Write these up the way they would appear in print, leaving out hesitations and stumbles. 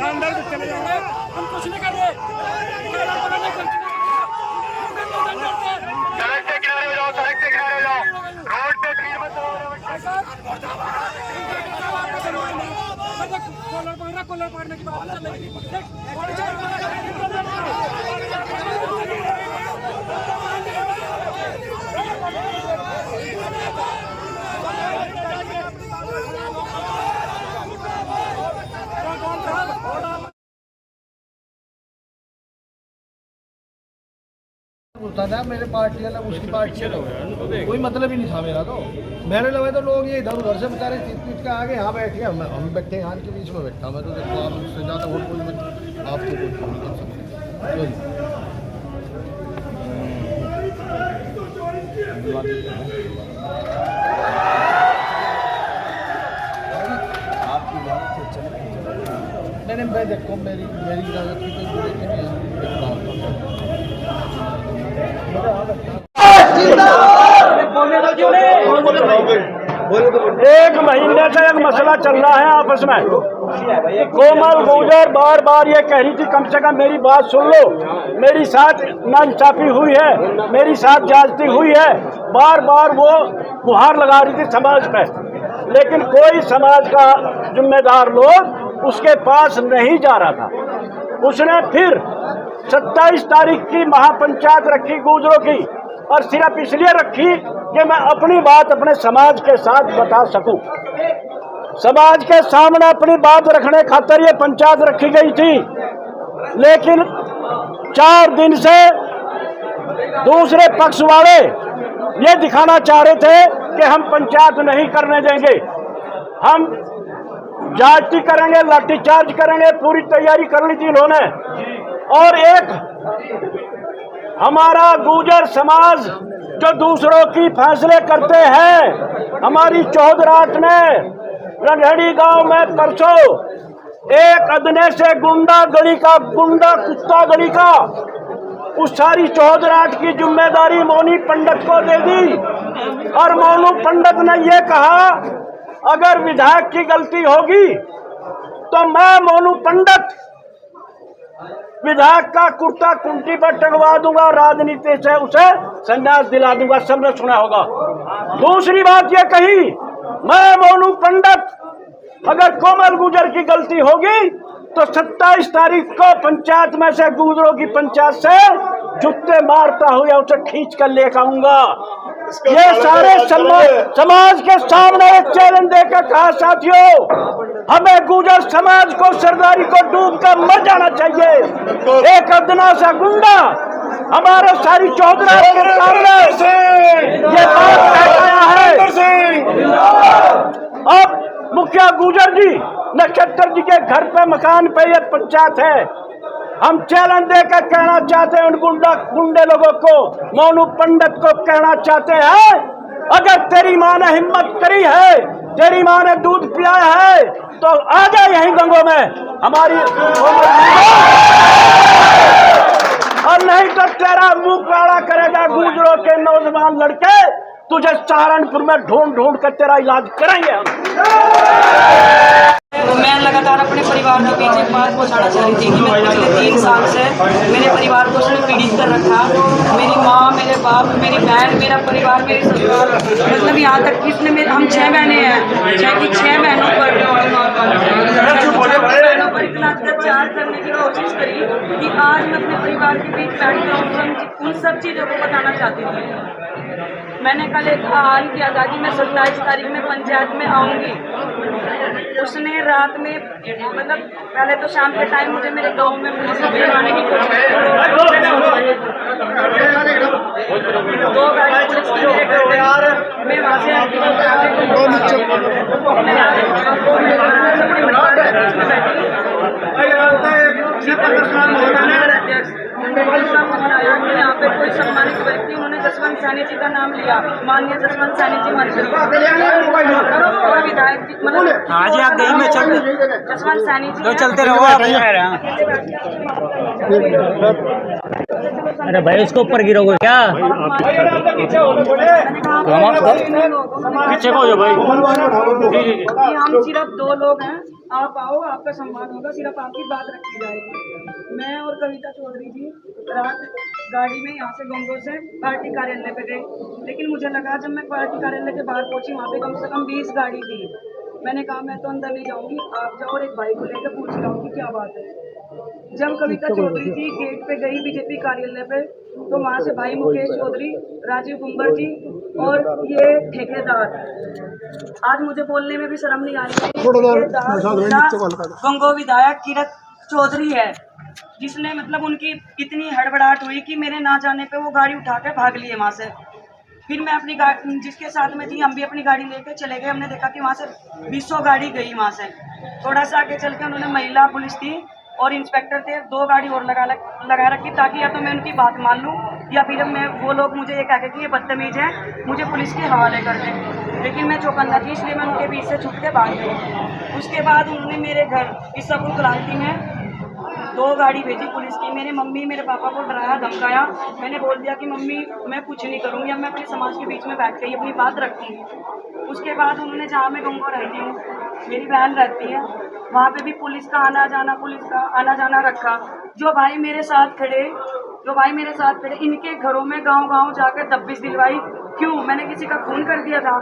अंदर चले जाओगे, हम कुछ नहीं कर रहे। सड़क के किनारे हो जाओ, सड़क के किनारे हो जाओ, रोड पे भीड़ मत करो। कॉलर पकड़ने की बात चल रही है। था ना मेरे पार्टी वाला उसकी पार्टी से कोई मतलब ही नहीं था मेरा। तो मैंने लगा तो लोग ये इधर उधर से बेचारे चीत के आगे यहाँ बैठ गए, हम बैठे यहाँ के बीच में बैठा। मैं तो देखो आप उससे ज़्यादा वोट कोई मत आप तो कोई कर सकते। आपकी बात नहीं, मैं देखो मेरी इजाज़त की कोई जरूरत नहीं है। एक महीने से एक मसला चल रहा है आपस में। कोमल गुजर बार बार ये कह रही थी कम से कम मेरी बात सुन लो, मेरी साथ नाइंसाफी हुई है, मेरी साथ ज्यादती हुई है। बार बार वो गुहार लगा रही थी समाज पे, लेकिन कोई समाज का जिम्मेदार लोग उसके पास नहीं जा रहा था। उसने फिर 27 तारीख की महापंचायत रखी गुजरों की, और सिर्फ इसलिए रखी कि मैं अपनी बात अपने समाज के साथ बता सकूं। समाज के सामने अपनी बात रखने खातिर ये पंचायत रखी गई थी, लेकिन 4 दिन से दूसरे पक्ष वाले ये दिखाना चाह रहे थे कि हम पंचायत नहीं करने देंगे, हम जाति करेंगे, लाठीचार्ज करेंगे। पूरी तैयारी कर ली थी इन्होंने। और एक हमारा गुर्जर समाज जो दूसरों की फैसले करते हैं, हमारी चौधराट ने रंगड़ी गांव में परसों एक अदने से गुंडा गली का गुंडा कुत्ता गली का उस सारी चौधराट की जिम्मेदारी मौनी पंडित को दे दी। और मौनू पंडित ने ये कहा अगर विधायक की गलती होगी तो मैं मौनू पंडित विधायक का कुर्ता कुंटी पर टंगवा दूंगा, राजनीति से उसे संन्यास दिला दूंगा। सबने सुना होगा। दूसरी बात ये कही, मैं मौनू पंडित अगर कोमल गुजर की गलती होगी तो 27 तारीख को पंचायत में से गुजरों की पंचायत से जुत्ते मारता हुआ उसे खींच कर लेकर आऊंगा। ये सारे समाज के सामने एक चैलेंज देकर कहा साथियों, हमें गुजर समाज को सरदारी को डूब कर मर जाना चाहिए। एक अदना सा गुंडा हमारे सारी चौधरा के सामने ये बात कह गया है। अब मुखिया गुजर जी नक्षत्र जी के घर पे मकान पे ये पंचायत है। हम चैलेंज देकर कहना चाहते हैं उन गुंडे लोगों को, मौनू पंडित को कहना चाहते हैं, अगर तेरी माँ ने हिम्मत करी है, तेरी माँ ने दूध पिलाया है तो आ जा यहीं गंगों में हमारी, और नहीं तो तेरा मुंह काला करेगा गुजरों के नौजवान लड़के, तुझे सहारनपुर में ढूंढ ढूंढ कर तेरा इलाज करेंगे हम। मैं लगातार अपने परिवार के बीच एक बात पहुँचाना चाह रही थी कि मैं पिछले 3 साल से मेरे परिवार को उसने पीड़ित कर रखा। मेरी माँ, मेरे बाप, मेरी बहन, मेरा परिवार, मेरी ससुराल, मतलब यहाँ तक कि इसने हम 6 बहनें हैं, 6 बहनों पर इतना अत्याचार करने की कोशिश करी कि आज मैं अपने परिवार के बीच बैठकर उन सब चीज़ों को बताना चाहती थी। मैंने कल एक आह्वान किया था कि मैं 27 तारीख में पंचायत में आऊँगी। उसने रात में मतलब पहले तो शाम के टाइम मुझे मेरे गांव में पुलिस बुलाने की कोशिश की। 2 गाड़ी पुलिस की मेरे घर पे, मैं वहाँ से यहाँ पे कोई सम्मानित व्यक्ति, उन्होंने जसवंत सैनी जी का नाम लिया, माननीय जसवंत सैनी जी मंत्री और विधायक जी, मतलब आज आप गई में चल जसवंत सैनी जी तो चलते रहो आप। अरे भाई उसको ऊपर गिरोगे क्या? पीछे को जो भाई हम सिर्फ 2 लोग हैं, आप आओ, आपका सम्मान होगा, सिर्फ आपकी बात रखी जाएगी। मैं और कविता चौधरी जी रात गाड़ी में यहाँ से गंगो से पार्टी कार्यालय पे गए, लेकिन मुझे लगा जब मैं पार्टी कार्यालय के बाहर पहुंची, वहाँ पे कम से कम 20 गाड़ी थी। मैंने कहा मैं तो अंदर नहीं जाऊंगी, आप जाओ और एक भाई को लेकर पूछ रहा हूँ कि क्या बात है। जब कविता चौधरी जी गेट पे गई बीजेपी कार्यालय पे, तो वहाँ से भाई मुकेश चौधरी, राजीव कुंबर जी और ये ठेकेदार, आज मुझे बोलने में भी शर्म नहीं आ रही है, गंगो विधायक किरत चौधरी है, जिसने मतलब उनकी इतनी हड़बड़ाहट हुई कि मेरे ना जाने पे वो गाड़ी उठा के भाग लिए वहाँ से। फिर मैं अपनी गाड़ी जिसके साथ में थी, हम भी अपनी गाड़ी लेके चले गए। हमने देखा कि वहाँ से 20 गाड़ी गई वहाँ से। थोड़ा सा आगे चल के उन्होंने महिला पुलिस थी और इंस्पेक्टर थे, 2 गाड़ी और लगा रखी, ताकि या तो मैं उनकी बात मान लूँ या फिर मैं वो लोग मुझे ये कह कि ये बदतमीज है, मुझे पुलिस के हवाले कर दें। लेकिन मैं चौकन्ना थी, इसलिए मैं उनके बीच से छूट के भाग गई। उसके बाद उन्होंने मेरे घर ईसापुर क्रांति में 2 गाड़ी भेजी पुलिस की। मेरे मम्मी मेरे पापा को डराया धमकाया। मैंने बोल दिया कि मम्मी मैं कुछ नहीं करूँगी, अब मैं अपने समाज के बीच में बैठ के अपनी बात रखूँगी। उसके बाद उन्होंने जहाँ मैं गंगो रहती हूँ, मेरी बहन रहती है, वहाँ पे भी पुलिस का आना जाना रखा। जो भाई मेरे साथ खड़े इनके घरों में गांव जाकर दबिश दिलवाई। क्यों? मैंने किसी का खून कर दिया था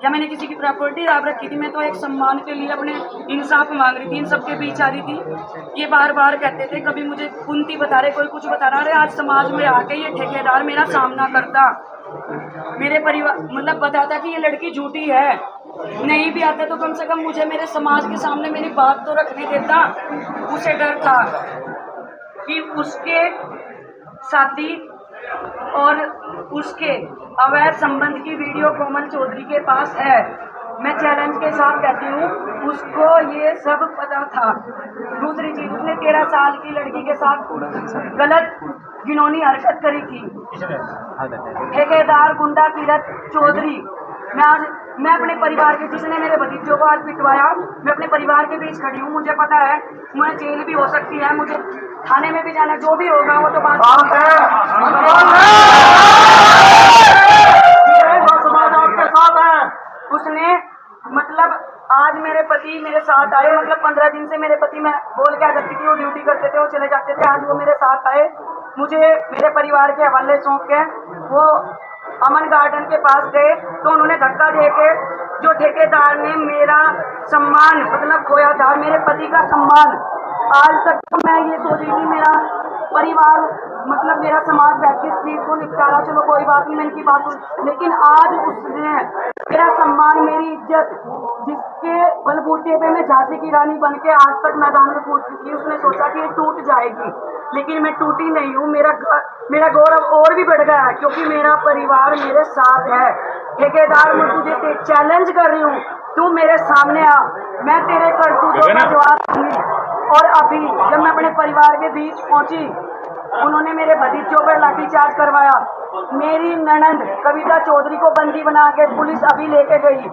या मैंने किसी की प्रॉपर्टी राब रखी थी? मैं तो एक सम्मान के लिए अपने इंसाफ मांग रही थी, इन सबके बीच आ रही थी। ये बार बार कहते थे, कभी मुझे कुंती बता रहे, कोई कुछ बता रहा। अरे आज समाज में आके ये ठेकेदार मेरा सामना करता, मेरे परिवार मतलब बताता कि ये लड़की झूठी है, नहीं भी आता तो कम से कम मुझे मेरे समाज के सामने मेरी बात तो रखने देता। उसे डर था कि उसके साथी और उसके अवैध संबंध की वीडियो कोमल चौधरी के पास है। मैं चैलेंज के साथ कहती हूँ, उसको ये सब पता था। दूसरी चीज, उसने 13 साल की लड़की के साथ गलत घिनौनी हरकत करी थी। ठेकेदार गुंडा किरत चौधरी, मैं अपने परिवार के, जिसने मेरे भतीजों को आज पिटवाया, मैं अपने परिवार के बीच खड़ी हूँ। मुझे पता है मुझे जेल भी हो सकती है, मुझे थाने में भी जाना, जो भी होगा वो तो बात उसने मतलब आज मेरे पति मेरे साथ आए, मतलब 15 दिन से मेरे पति, मैं बोल के आ जाती थी, वो ड्यूटी करते थे, वो चले जाते थे, आज वो मेरे साथ आए, मुझे मेरे परिवार के हवाले सौंप के वो अमन गार्डन के पास गए। तो उन्होंने धक्का देके, जो ठेकेदार ने मेरा सम्मान मतलब खोया था, मेरे पति का सम्मान, आज तक तो मैं ये सोच रही थी मेरा परिवार मतलब मेरा समाज बैठ के इस चीज को निपटारा, चलो कोई बात नहीं, मैं इनकी बात, लेकिन आज उसने मेरा सम्मान, मेरी इज्जत, जिसके बलबूते पे मैं झांसी की रानी बन के आज तक मैदान में कूद चुकी, उसने सोचा कि ये टूट जाएगी, लेकिन मैं टूटी नहीं हूँ। मेरा गौरव और भी बढ़ गया है, क्योंकि मेरा परिवार मेरे साथ है। ठेकेदार, मैं तुझे चैलेंज कर रही हूँ, तू मेरे सामने आ, मैं तेरे करतूतों का जवाब दूंगी। और अभी जब मैं अपने परिवार के बीच पहुंची, उन्होंने मेरे भतीजों पर लाठीचार्ज करवाया। मेरी ननंद कविता चौधरी को बंदी बना के पुलिस अभी लेके गई।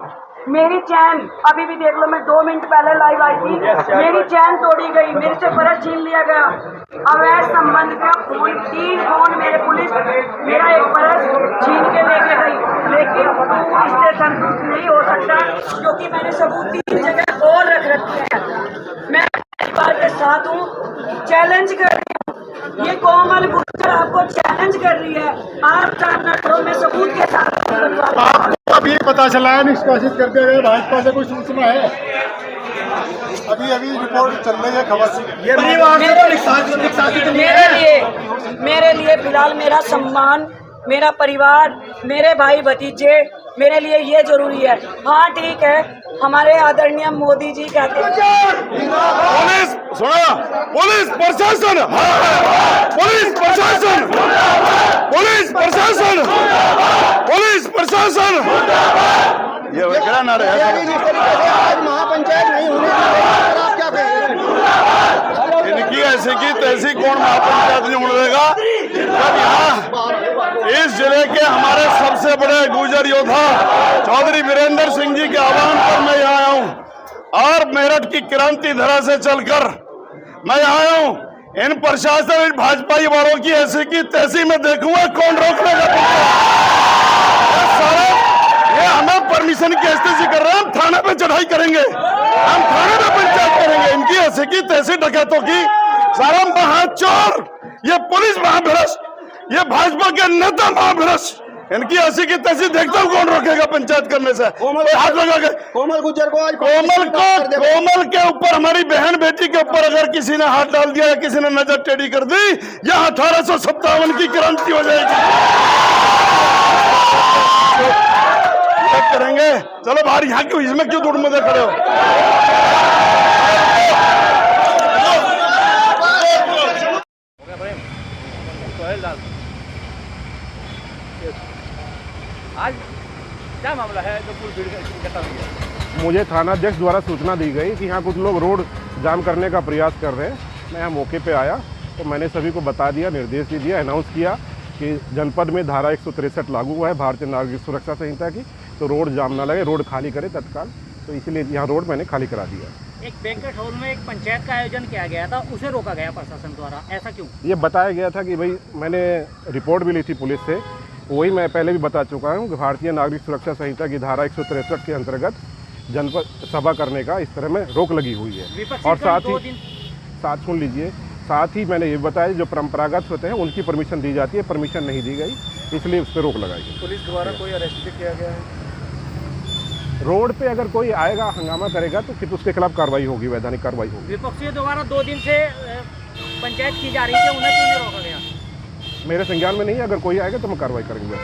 मेरी चैन अभी भी देख लो, मैं 2 मिनट पहले लाइव आई थी, मेरी चैन तोड़ी गई, मेरे से पर्स छीन लिया गया। अवैध संबंध का फोन, 3 फोन मेरे पुलिस मेरा एक पर्स छीन के लेके गई, लेकिन इससे संतुष्ट नहीं हो सकता, क्योंकि मैंने सबूत 3 जगह और रख रखे हैं। मैं परिवार के साथ हूँ, चैलेंज कर रही हूँ, ये कोमल गुर्जर आपको चैलेंज कर रही है, आप सामना करो, मैं सबूत के साथ। आपको अभी पता चला है निष्कासित करते हुए भाजपा से कोई सूचना है? अभी रिपोर्ट चल रही है, खबर ये मेरे लिए फिलहाल मेरा सम्मान, मेरा परिवार, मेरे भाई भतीजे, मेरे लिए ये जरूरी है। हाँ ठीक है, हमारे आदरणीय मोदी जी कहते हैं पुलिस सुनो, पुलिस प्रशासन, पुलिस प्रशासन, पुलिस प्रशासन, पुलिस प्रशासन, ये क्या नारा है? आज महापंचायत नहीं होने आप क्या कहेंगे? इनकी ऐसी की तैसी कौन महापंचायत नहीं होने देगा? जब यहाँ इस जिले के हमारे सबसे बड़े गुर्जर योद्धा चौधरी वीरेंद्र सिंह जी के आह्वान पर मैं यहाँ आया हूँ और मेरठ की क्रांति धरा से चलकर मैं यहाँ आया हूँ। इन प्रशासन भाजपाई वालों की ऐसी की तैसी में देखूंगा कौन रोकने का सारा ये हमें परमिशन की स्थिति कर रहे हैं। हम थाने पे चढ़ाई करेंगे, हम थाने पे पंचायत करेंगे। इनकी ऐसी की तैसी डकैतों की सारा महाचोर, ये पुलिस महाभ्रष्ट, ये भाजपा के नेता महाभ्रष्ट, इनकी ऐसी की तैसी देखता हूँ कौन रोकेगा पंचायत करने से। हाथ लगा के कोमल गुज्जर को आज कोमल के ऊपर, हमारी बहन बेटी के ऊपर अगर किसी ने हाथ डाल दिया या किसी ने नजर टेढ़ी कर दी, यह 1857 की क्रांति हो जाएगी। करेंगे, चलो बाहर, यहाँ क्यों इसमें क्यों दूर मजे खड़े हो? आज क्या मामला है जो पूरी भीड़ इकट्ठा हुई है? मुझे थानाध्यक्ष द्वारा सूचना दी गई कि यहाँ कुछ लोग रोड जाम करने का प्रयास कर रहे हैं। मैं यहाँ मौके पे आया तो मैंने सभी को बता दिया, निर्देश दे दिया, अनाउंस किया कि जनपद में धारा 163 लागू हुआ है भारतीय नागरिक सुरक्षा संहिता की, तो रोड जाम ना लगे, रोड खाली करे तत्काल। तो इसलिए यहाँ रोड मैंने खाली करा दिया। एक बैंक्वेट हॉल में एक पंचायत का आयोजन किया गया था, उसे रोका गया प्रशासन द्वारा, ऐसा क्यों? ये बताया गया था कि भाई, मैंने रिपोर्ट भी ली थी पुलिस से, वही मैं पहले भी बता चुका हूँ कि भारतीय नागरिक सुरक्षा संहिता की धारा 163 के अंतर्गत जनपद सभा करने का इस तरह में रोक लगी हुई है। और साथ सुन लीजिए, साथ ही मैंने ये बताया जो परंपरागत होते हैं उनकी परमिशन दी जाती है, परमिशन नहीं दी गई, इसलिए उस पर रोक लगाई गई। पुलिस द्वारा कोई अरेस्ट किया गया है? रोड पे अगर कोई आएगा हंगामा करेगा तो फिर उसके खिलाफ कार्रवाई होगी, वैधानिक कार्रवाई होगी। विपक्षियों द्वारा 2 दिन से पंचायत की जा रही थी, उन्हें क्यों नहीं रोका गया? मेरे संज्ञान में नहीं है, अगर कोई आएगा तो हम कार्रवाई करेंगे।